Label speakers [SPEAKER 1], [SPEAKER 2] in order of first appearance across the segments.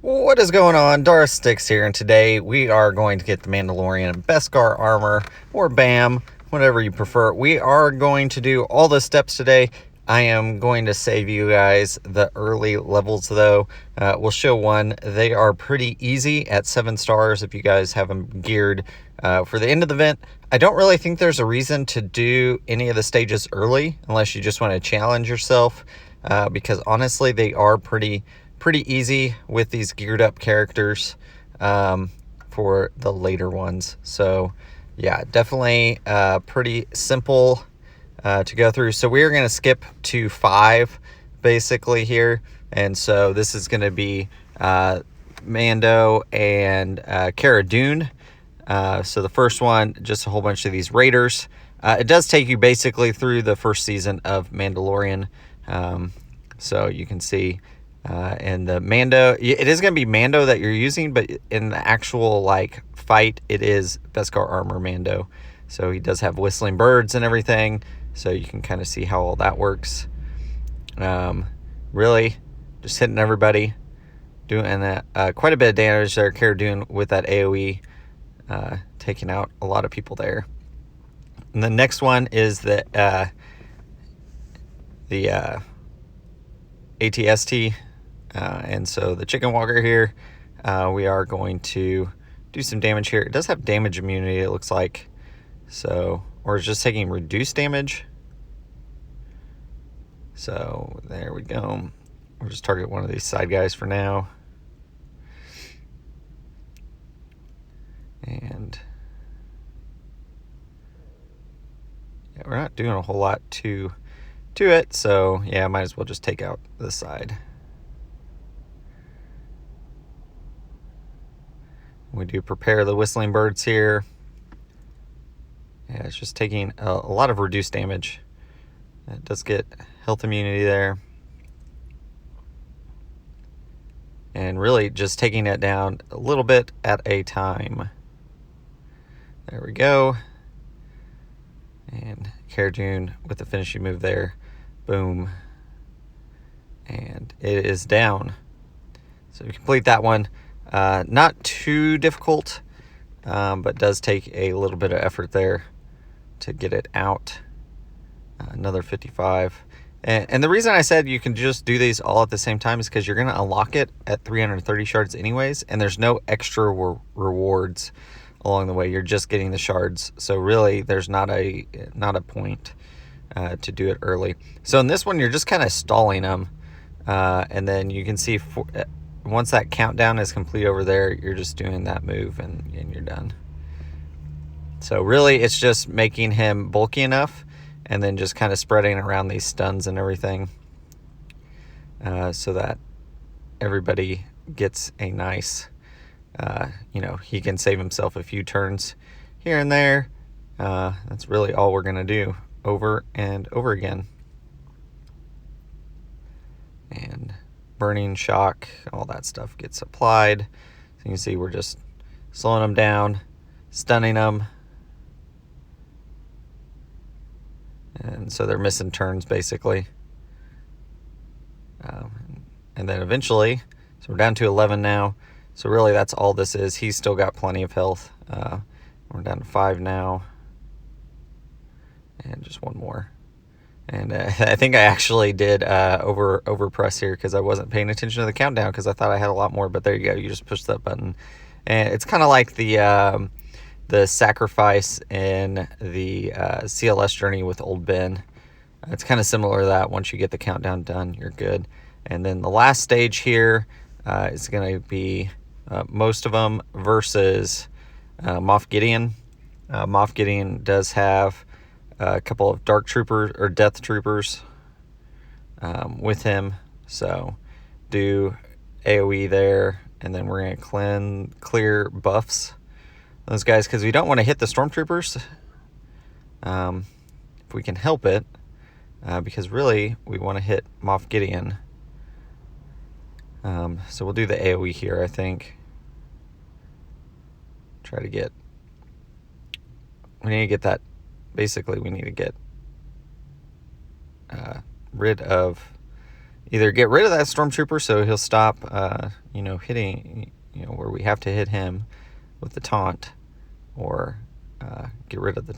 [SPEAKER 1] What is going on? Doris Sticks here, and today we are going to get the Mandalorian Beskar Armor, or BAM, whatever you prefer. We are going to do all the steps today. I am going to save you guys the early levels, though. We'll show one. They are pretty easy at 7 stars if you guys have them geared for the end of the event. I don't really think there's a reason to do any of the stages early, unless you just want to challenge yourself, because honestly, they are pretty easy with these geared up characters for the later ones. So yeah, definitely pretty simple to go through. So we're going to skip to 5 basically here, and so this is going to be Mando and Cara Dune. So the first one, just a whole bunch of these raiders. It does take you basically through the first season of Mandalorian. So you can see and the Mando, it is going to be Mando that you're using, but in the actual like fight, it is Beskar Armor Mando. So he does have whistling birds and everything, so you can kind of see how all that works. Really just hitting everybody, doing quite a bit of damage there. Cara Dune with that AoE, taking out a lot of people there. And the next one is the ATST. And so the chicken walker here, we are going to do some damage here. It does have damage immunity, it looks like. So, or it's just taking reduced damage. So there we go. We'll just target one of these side guys for now. And yeah, we're not doing a whole lot to it. So yeah, might as well just take out this side. We do prepare the whistling birds here. Yeah, it's just taking a lot of reduced damage. It does get health immunity there. And really just taking it down a little bit at a time. There we go. And Cara Dune with the finishing move there. Boom. And it is down. So we complete that one. Not too difficult, but does take a little bit of effort there to get it out. Another 55. And the reason I said you can just do these all at the same time is because you're going to unlock it at 330 shards anyways, and there's no extra rewards along the way. You're just getting the shards. So really, there's not a point to do it early. So in this one, you're just kind of stalling them, and then you can see once that countdown is complete over there, you're just doing that move and you're done. So really, it's just making him bulky enough and then just kind of spreading around these stuns and everything so that everybody gets a nice, he can save himself a few turns here and there. That's really all we're going to do over and over again. And burning shock, all that stuff gets applied. So you can see we're just slowing them down, stunning them. And so they're missing turns basically. And then eventually, so we're down to 11 now. So really that's all this is. He's still got plenty of health. We're down to 5 now. And just one more. And I think I actually did over press here because I wasn't paying attention to the countdown because I thought I had a lot more. But there you go. You just push that button. And it's kind of like the sacrifice in the CLS journey with Old Ben. It's kind of similar to that. Once you get the countdown done, you're good. And then the last stage here is going to be most of them versus Moff Gideon. Moff Gideon does have a couple of dark troopers or death troopers with him, so do AoE there, and then we're going to clear buffs those guys because we don't want to hit the stormtroopers if we can help it, because really we want to hit Moff Gideon. So we'll do the AoE here, I think. Try to get, we need to get that. Basically, we need to get rid of either get rid of that stormtrooper so he'll stop, you know, hitting, you know, where we have to hit him with the taunt, or get rid of the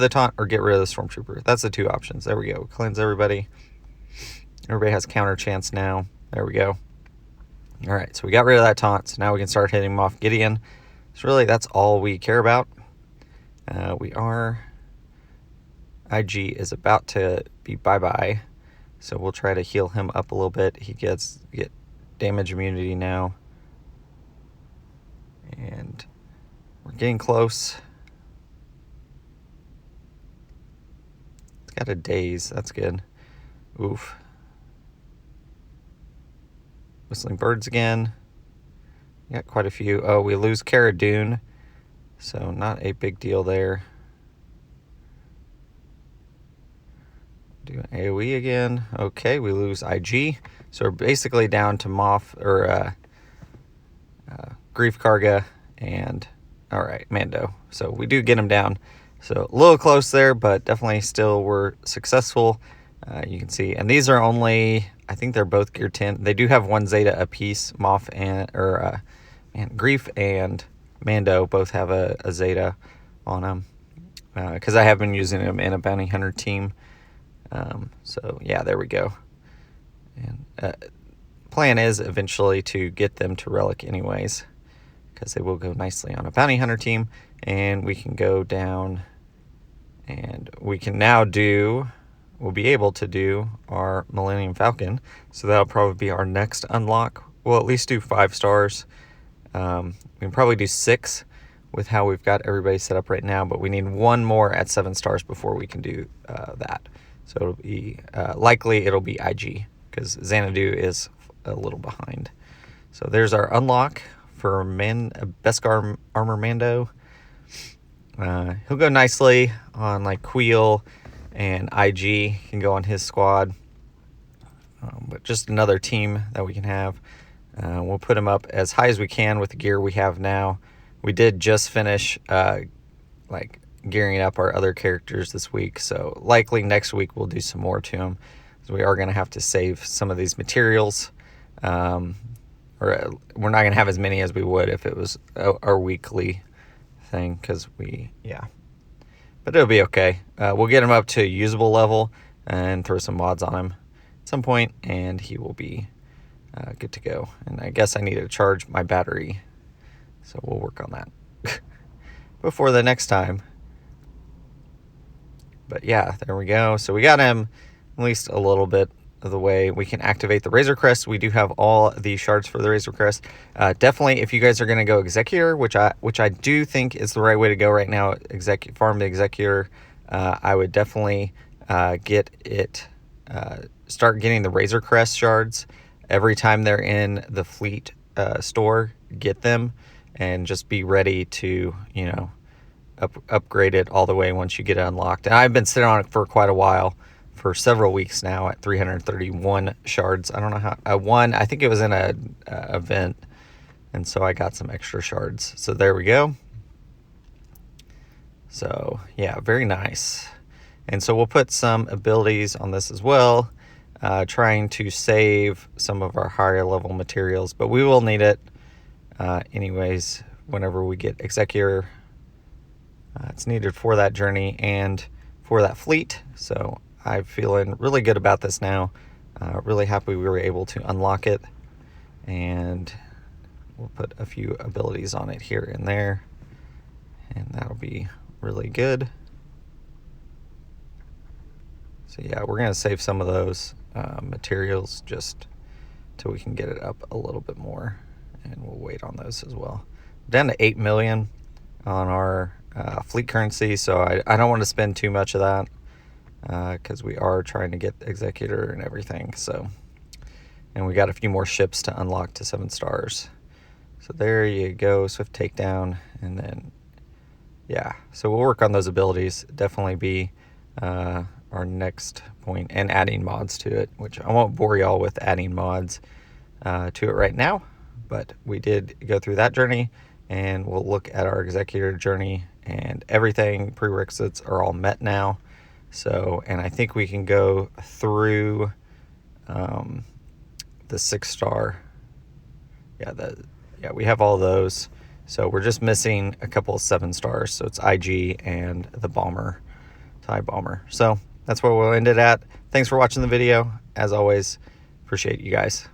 [SPEAKER 1] taunt or get rid of the stormtrooper. That's the two options. There we go. Cleanse everybody. Everybody has counter chance now. There we go. All right, so we got rid of that taunt, so now we can start hitting Moff Gideon. So really, that's all we care about. IG is about to be bye-bye, so we'll try to heal him up a little bit. He get damage immunity now, and we're getting close. It's got a daze. That's good. Oof. Whistling birds again. Got quite a few. Oh, we lose Cara Dune, so not a big deal there. Do an AoE again. Okay, we lose IG. So we're basically down to Moff, or Grief Karga, and alright, Mando. So we do get him down. So a little close there, but definitely still we're successful. You can see, and these are only, I think they're both gear 10. They do have one Zeta apiece. Moff and Grief and Mando both have a Zeta on them, because I have been using them in a bounty hunter team. So yeah, there we go. And plan is eventually to get them to relic anyways, because they will go nicely on a bounty hunter team. And we can go down, and we can now we'll be able to do our Millennium Falcon. So that'll probably be our next unlock. We'll at least do 5 stars. We can probably do 6 with how we've got everybody set up right now, but we need 1 more at 7 stars before we can do that. So it'll be likely it'll be IG, because Xanadu is a little behind. So there's our unlock for Beskar Armor Mando. He'll go nicely on like Queel, and IG can go on his squad. But just another team that we can have. We'll put him up as high as we can with the gear we have now. We did just finish like gearing up our other characters this week, so likely next week we'll do some more to them. So we are going to have to save some of these materials, or we're not going to have as many as we would if it was our weekly thing, because but it'll be okay. We'll get him up to usable level and throw some mods on him at some point, and he will be good to go. And I guess I need to charge my battery, so we'll work on that before the next time. But yeah, there we go. So we got him at least a little bit of the way. We can activate the Razor Crest. We do have all the shards for the Razor Crest. Definitely, if you guys are going to go Executor, which I do think is the right way to go right now, farm the Executor, I would definitely start getting the Razor Crest shards every time they're in the fleet store. Get them, and just be ready to, you know, upgrade it all the way once you get it unlocked. And I've been sitting on it for quite a while, for several weeks now, at 331 shards. I don't know how I won. I think it was in a event, and so I got some extra shards. So there we go. So yeah, very nice. And so we'll put some abilities on this as well, trying to save some of our higher level materials, but we will need it anyways whenever we get Executor. It's needed for that journey and for that fleet. So I'm feeling really good about this now. Really happy we were able to unlock it. And we'll put a few abilities on it here and there, and that'll be really good. So yeah, we're going to save some of those materials just till we can get it up a little bit more, and we'll wait on those as well. Down to 8 million on our fleet currency, so I don't want to spend too much of that, because we are trying to get Executor and everything. So, and we got a few more ships to unlock to 7 stars. So there you go, Swift Takedown, and then yeah, so we'll work on those abilities. Definitely be our next point, and adding mods to it, which I won't bore y'all with adding mods to it right now, but we did go through that journey, and we'll look at our Executor journey, and everything prerequisites are all met now. So, and I think we can go through the 6-star. Yeah, we have all those. So we're just missing a couple of 7-stars. So it's IG and the bomber, TIE bomber. So that's where we'll end it at. Thanks for watching the video. As always, appreciate you guys.